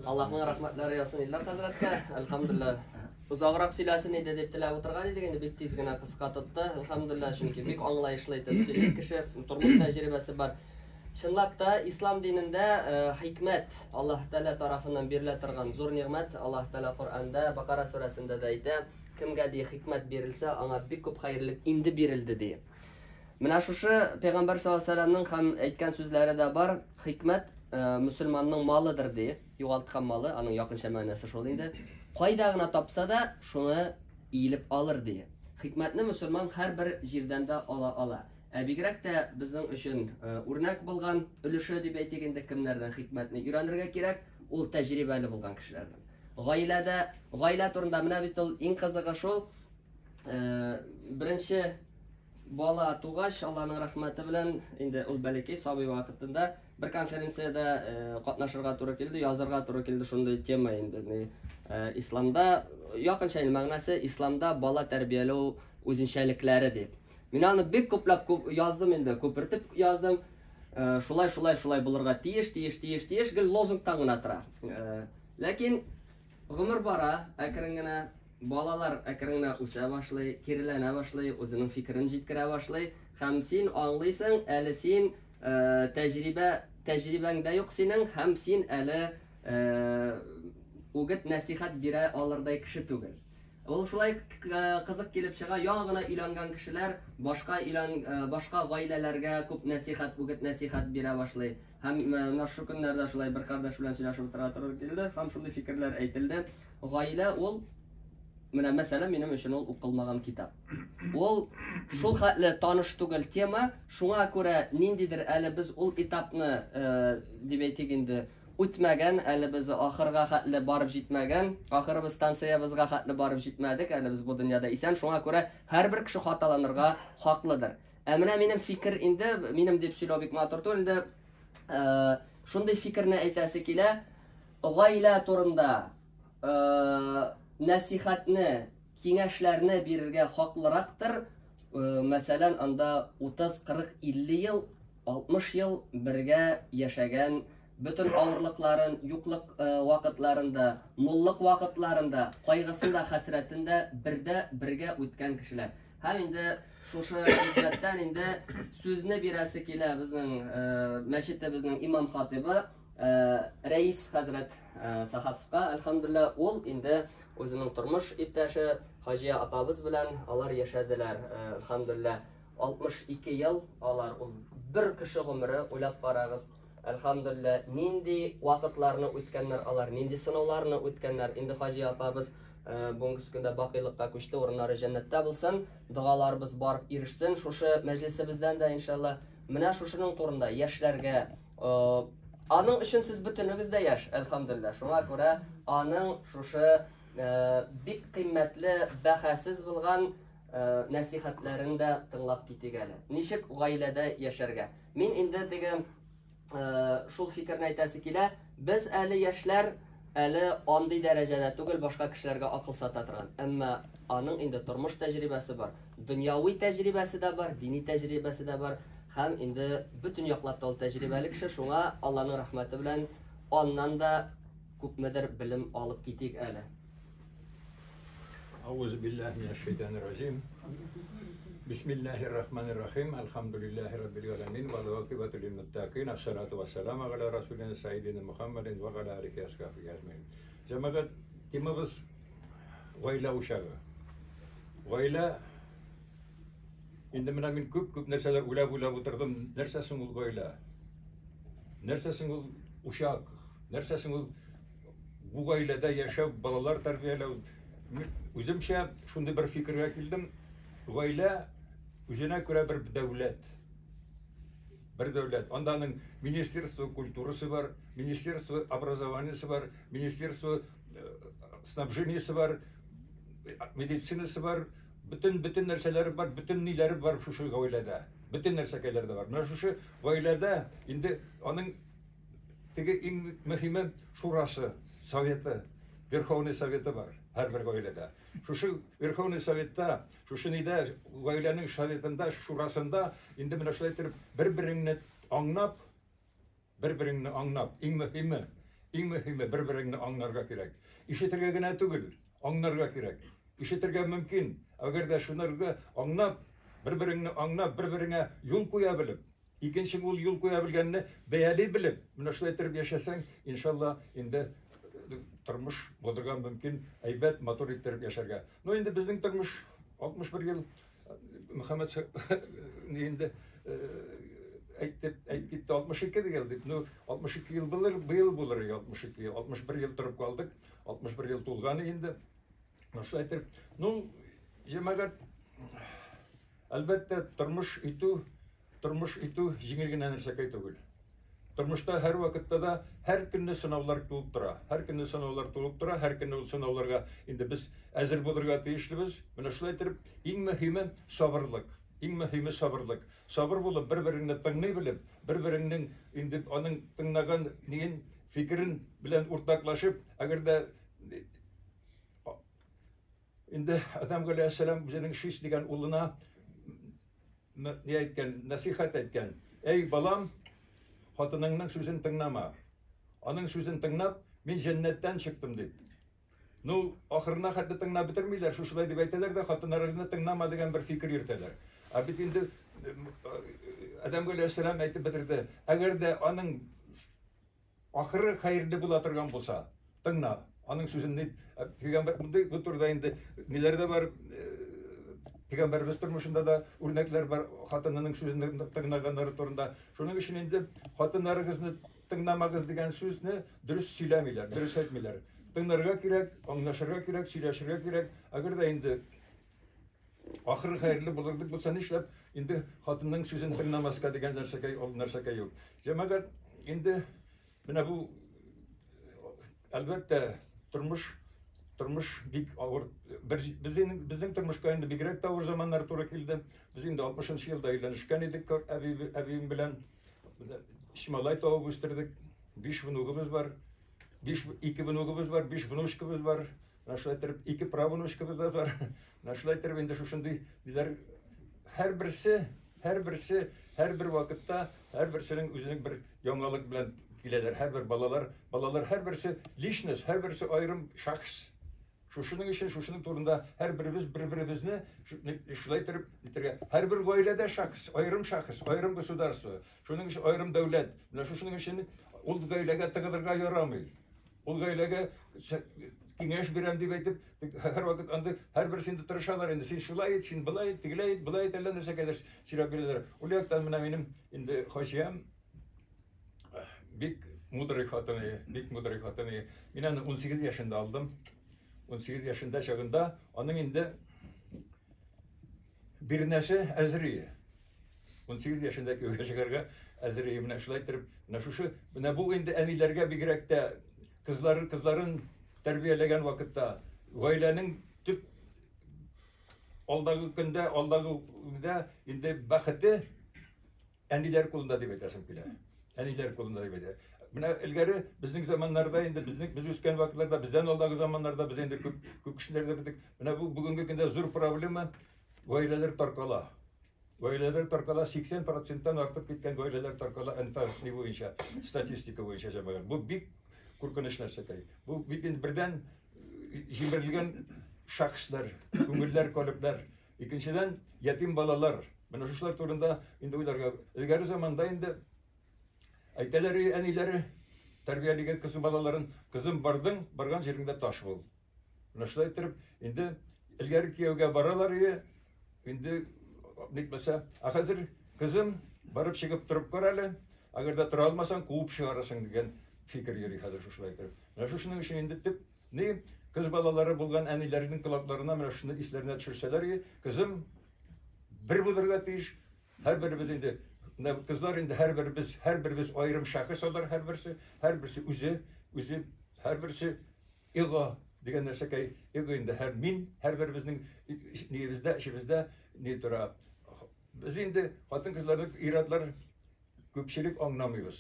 Allah'ın rahmetleri yasın iller hazretka. Elhamdülillah. Uzağırak söylesin edi dep tilab oturgan edik, endi bek tez gina kıska tuttu. Elhamdülillah, çünkü bek anlayışlı etip söyleyen kişi turmuş tecrübesi var. Şınlap da İslam dininde hikmet Allah Teala tarafından beriletirgan zor nimet. Allah Teala Kur'an'da Bakara suresinde de aytı, kimge diye hikmet berilse ana bek köp hayırlık indi berildi diye. Mina şuşu Peygamber sallallahu aleyhi ve sellem'nin ham aytgan sözleri de var. Hikmet Müslümanның malıdır diye. Yoğaltkan malı, anın yakınça manası şol indi. Qaydagına tapsa da şunu iyilip alır diye. Hikmetni Müslüman her bir jirden de ala. Bigrak da bizning üçün örnek bulgan ülüşü deb aytganda kimlerden hikmetni öğrenirge kerak? Ol tecrübeli bulgan kişilerden. Gaile turunda mina bitil en kızığı şol. Birinci bala tuğaş Allah'ın rahmeti bilen indi ul belki sabi vakitinde bir konferansiyada qatnaşırga to'g'ri keldi, yozirga to'g'ri keldi shunday tema endi. İslamda yakın şeyin manası İslamda bala terbiyeloo o'zinchaliklari deb. Men uni bek ko'plab yozdim endi, ko'pirtib yozdim. Şulay bulurga tiyish gil lozungdan gina tura. Lakin ömür bara akringina balalar akringina o'sa boshlay, kerilana boshlay, o'zining fikrini jetkira boshlay. Ham sen anglaysan, ali sen tecrübende yok senin, hem sen ali o'git nasihat bira olirday kishi tugul. Ol şulay qiziq kelib chiqa, yong'ina uylangan kishilar boshqa oilalarga ko'p nasihat, o'git nasihat bera boshlay. Ham mana shu kunlarda shulay bir qardosh bilan so'rashib o'tirib keldi, ham shunday fikrlar aytildi. Oila ol Mina mesela benim üçün ol o'qilmagan kitap. Ol şul xatli tanish tugul tema, şuna ko'ra nindidir ali biz ol etapni deb aytganda o'tmagan, ali biz oxirga xatli borib jetmagan, oxirgi stansiya bizga xatli borib jetmadik, ali biz bu dunyoda esan, şuna ko'ra har bir kishi xatolanirga haqlidir. Amina mening fikr endi mening deb so'ylabek motorto endi shunday fikrni aytasi kela, oila turunda nasihatni, kengashlarni berishga haqliroqdir. Masalan, anda 30, 40, 50 yil, 60 yil birga yashagan, bütün ağırlıkların, yo'qlik vaqtlarında, mulliq vaqtlarında, qayg'isida, hasratida birga o'tgan kishilar. Ham endi shusha hizmatdan endi so'zni berasi kela bizning masjidda bizning imom xatibi Reis Hazrat Sahafqa, elhamdülillah, ol endi o'zining turmush iptashi Hojiya apamiz bilan alar yashadilar. Elhamdülillah 62 yil alar bir kishi umri o'ylab qarag'iz. Elhamdülillah nindi vaqtlarni o'tganlar alar, nindi sinovlarni o'tganlar. Endi Hojiya apamiz bungi kunda baqiylыққа ko'chdi, o'rinlari jannatda bo'lsin. Duolarimiz borib erishsin. Shusha majlisimizdan da inshaalloh mana shushining to'rinda yoshlarga Anın üçün siz bütününüzde yaş, elhamdülillah. Şuna göre anın şuşu bik kıymetli, bahasiz bulgan nasihatlerini de tınlap gitigeli. Nişik gailede yaşarga. Min indi degim şul fikirni aytasi kela, biz ali yaşlar ali ondi derecede tugul başka kişilerge akıl satatıran. Ama anın indi turmuş tecrübesi var. Dünyavi tecrübesi de var, dini tecrübesi de var. Hem indi bütün yoqlapda ol tecrübeli kişi, şuna Allah'ın rahmeti bilen ondan da köpmedir bilim alıp gitik ali. Euzubillahimineşşeytanirracim. Bismillahirrahmanirrahim. Elhamdülillahi rabbil alamin ve akibetu lil muttaqin. Esselatu vesselamu ala rasulina sayyidina Muhammedin ve ala alihi ve ashabihi ecmaîn. Cemaat timimiz gaila uşağı. Gaila Indi mina min köp нәрселәр уйлап утырдым. Нәрсәсең ул гаилә? Нәрсәсең ул ушак? Нәрсәсең ул бу гаиләдә яшәү, балалар тәрбияләү? Үземчә шундый бер фикергә килдем. Гаилә үзенә күрә бер дәүләт. Бер дәүләт. Анда аның министерство культурасы бар, министерство образованиясы бар, министерство снабжениясы бар, медицинасы бар. Bütün нәрсәләре бар, bütün ниләре бар шушы гаиләдә. Bütün нәрсәләре дә бар. Менә шушы гаиләдә инде аның теге иң мөһиме шурасы, советы, Верховный советы бар һәр бер гаиләдә. Шушы Верховный советта, шушы нидә гаиләнең советында, шурасында инде менә шулай итеп бер-береңне аңлап, иң мөһиме Иң мөһиме бер-береңне аңларга кирәк. Ишетергә генә түгел, аңларга кирәк. Ишетергә мөмкин. Әгәр дә шунарга аңлап, бер-береңне аңлап, бер-береңә юл куя белеп, икенче ул юл куя белгәнне бәяли белеп, менә шулай итеп яшәсәң, иншалла, инде тормыш булырга мөмкин, әйбәт, матур итеп яшәргә. Ну инде безнең тормыш 61 ел Мөхәммәд инде әйтеп 62 ел дип. Ну 62 ел булыр, быел булыр 62 ел. 61 ел торып калдык. 61 ел тулганы инде. Шулай итеп, ну җәмәгать әлбәттә тормыш итү җиңел генә нәрсә түгел. Тормышта һәр вакытта да һәр көнне сынаулар тулып тора. Һәр көнне сынаулар тулып тора. Һәр көнне ул сынауларга инде без әзер булырга тиешлебез. Менә шулай итеп, иң мөһиме сабырлык. Иң мөһиме сабырлык. Сабыр булып, бер-береңне тыңлый белеп, бер-береңнең инде аның тыңлаган нигән фикерен белән уртаклашып, әгәр дә инде Адам галәйһиссәлам үзенең Шис дигән улына ни әйткән, насихат әйткән. Эй балам, хатыныңның сүзен тыңлама. Аның сүзен тыңлап, мин җәннәттән чыктым дип. Ну, ахырына хәтта тыңлап бетермиләр, шулай дип әйтәләр дә, хатыннарыгызны тыңлама дигән бер фикер йөртәләр. Ә бит инде Адам галәйһиссәлам әйтеп бетерде. Әгәр дә аның ахыры хәерле була торган булса, тыңла. Аның сүзен дип пәйгамбер мондай бу турыда инде ниләрдә бар, Пәйгамбәрбез тормышында да үрнәкләр бар, хатынының сүзен тыңлаганнары турында. Шуның өчен инде хатыннарыгызны тыңламагыз дигән сүзне дөрес сөйләмиләр, дөрес әйтмиләр. Тыңларга кирәк, аңлашырга кирәк, сөйләшергә кирәк. Әгәр дә инде ахыры хәерле булырлык булса, нишләп инде хатынның сүзен тыңламаска дигән нәрсәгә юк. Җәмәгать, инде менә бу әлбәттә тормыш бик авыр. Безнең тормышка инде бигрәк тә авыр заманнар туры килде. Без инде 60-нчы елда өйләнешкән идек, әбием белән. Өч малай табып үстердек. 5 внугыбыз бар. 2 внугыбыз бар, 5 внучкабыз бар. Менә шулай итеп 2 правнучкабыз да бар. Менә шулай итеп инде шушындый диләр. Һәр бер вакытта, һәр берсенең үзенең бер яңалык белән киләләр. Һәр бер балалар һәр берсе личность, һәр берсе аерым шәхс. Шушының өчен, шушының турында һәр беребез бер-беребезне шулай итеп итәргә. Һәр бер гаиләдә шәхс, аерым шәхс, аерым государство. Шуның өчен аерым дәүләт. Менә шушының өчен ул гаиләгә тыгылырга ярамый. Ул гаиләгә киңәш бирәм дип әйтеп, һәр вакыт анда һәр берсе инде тырышалар инде. Син шулай ит, син былай ит, тигеләй ит, былай ит, әллә нәрсә кадәр сөйләп бирәләр. Ул яктан менә минем инде хаҗиям бик мудрый хатыны. Мин аны 18 яшында алдым. 18 яшында чагында аның инде бер нәрсә әзри. 18 яшында күйеүгә чыгарга әзри. Менә шулай итеп, менә бу инде әниләргә бигрәк тә кызларын тәрбияләгән вакытта гаиләнең төп алдагы көндә инде бәхете әниләр кулында дип әйтәсем килә. Әниләр кулында дип әйтә. Менә илгәре безнең заманнарда инде без үскән вакытларда, бездән алдагы заманнарда без инде күп кешеләрдә бедек. Менә бу бүгенге көндә зур проблема гаиләләр таркала. Гаиләләр таркала, 80%-тан артып киткән гаиләләр таркала НФ буенча, статистика буенча җәмәгать. Бу бик куркыныч нәрсә. Бу бит инде бердән җимерелгән шәхесләр, күңелләр, калыплар. Икенчедән ятим балалар. Менә шулар турында инде уйларга. Илгәре заманда инде әйтәләр әниләре тәрбиялегән кыз балаларын, кызым барган җиреңдә таш бул. Менә шулай итеп инде илгәре кияүгә баралар, инде нитмәсә, хәзер кызым барып чыгып торып кар әле, әгәр дә тора алмасаң куып чыгарасың дигән фикер йөри хәзер шулай итеп. Менә шушының өчен инде тип кыз балалары булган әниләрнең колакларына менә шуны исләренә төшерсәләр, кызым бер булырга тиеш, һәр беребез инде кызлар инде һәр беребез аерым шәхес алар, һәр берсе үзе, һәр берсе эго дигән нәрсәкәй, эго инде һәр беребезнең эшебездә ни тора. Без инде хатын-кызларны иратлар күпчелек аңламыйбыз.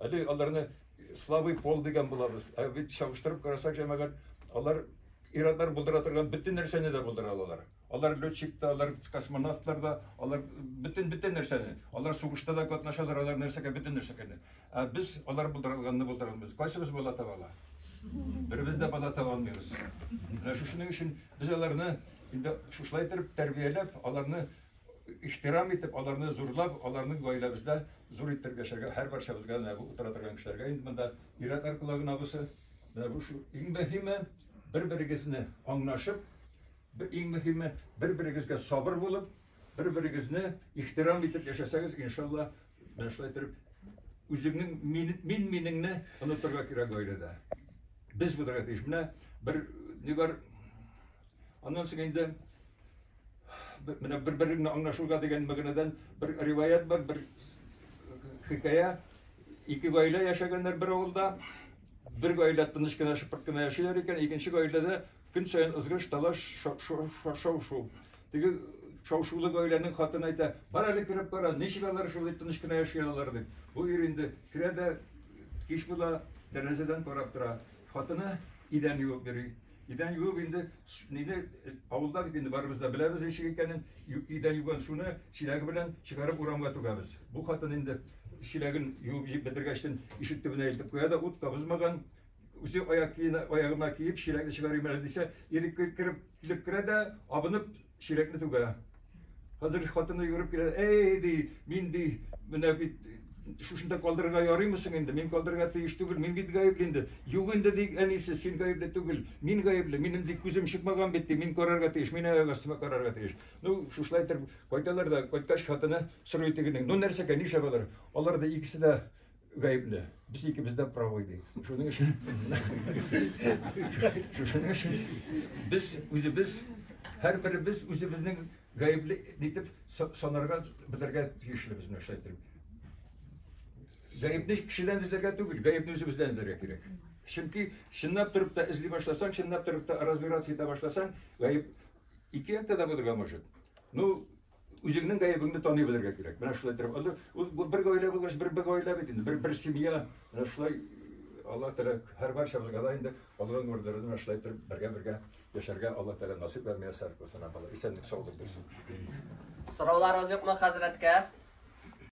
Әле аларны слабый пол дигән булабыз. Бит чагыштырып карасак җәмәгать, алар иратлар булдыра торган бөтен нәрсәне дә булдыра алалар. алар летчик та, алар космонавтлар да, алар бүтін нәрсені. Алар сугышта да катнашалар, алар нәрсеге бүтін нәрсеге. Біз алар булдырылганны булдырылмыз. Кайсыбыз бала табала? Бірбіз де бала таба алмайбыз. Шушының үшін біз аларны инде шушлай итеп тәрбияләп, аларны ихтирам итеп, аларны зурлап, аларның гаиләбездә зур итеп яшәргә, һәр барчабызга менә бу утыра торган кешеләргә инде монда ират аркылы гына булса, менә бу иң мөһиме бер-берегезне аңлашып, иң мөһиме бер-берегезгә сабыр булып, бер-берегезне ихтирам итеп яшәсәгез, иншалла, менә шулай итеп үзеңнең минеңне онытырга кирәк гаиләдә. Biz bu tarafa değiş. Bir ne var? Ondan sonra indi. Birbirine anlaşılga degen mağanadan bir rivayet var, bir hikaye. İki gayle yaşayanlar bir oğulda. Bir gayle tanışkına şıpırtkına yaşıyorlar iken, ikinci gaylede gün sayın ızgış talaş şavşu. Tegi şavşulu gaylenin hatına ite, baralı kirip bara, neşigalar şöyle tanışkına yaşıyorlar dedi. Bu yerinde kirede kiş bula dereceden koraptıra. Hatına iden yuvup biri. İden yuvup indi, neydi, avulda gidindi barımızda bilemiz eşik ikenin, iden yuvan sunu şilagi bilen çıkarıp uğramga tugabız. Bu hatın indi, şilagin yuvup jip betirgeçtin, işit tübüne eltip koyada, ut kabızmagan, uzi ayağına kiyip, şilagini çıkarayım eldiyse, ilik kirip kirede, abınıp şilagini tugaya. Hazır hatını yürüp kirede, ey dey, min dey, münebit, şuşunda kaldırıga yarıyor musun indi? Min kaldırıga teyiş tügül, min bit gayıplı indi. Yok indi deyik en iyisi, sin gayıplı tügül, min gayıplı, minin dik gözüm çıkmagan bitti, min kararga teyiş, min ayagasıma kararga teyiş. Nu şuşlaytır, koytalar da, koytaş hatına sırrı teginin, nu nerseke niş yabalar, onlar da ikisi de gayıplı. Biz ikimiz de pravoydu. Şunun için, biz, her biri biz, bizning gayıplı deyip, sonarga bitirge teyişli bizim şuşlaytır. Gayipni kişiden izlerge tügül, gayipni özü bizden izlerge gerek. Çünkü şınlap durup da izli başlasan, şınlap durup da razvirasiyete başlasan, gayip iki haftada bulurga mıcık. Nu, üzüğünün gayipini tanıyabilirge gerek. Ben şulay durup, bir gayle bulgaş, bir gayle bitin, bir simya, ben şulay, Allah Teala her barşamızga da indi, Allah'ın ordularını şulay durup, birge yaşarga Allah Teala nasip vermeye sarık olsun. İsenlik sağlık dursun. Sorularınız yok mu Hazretke?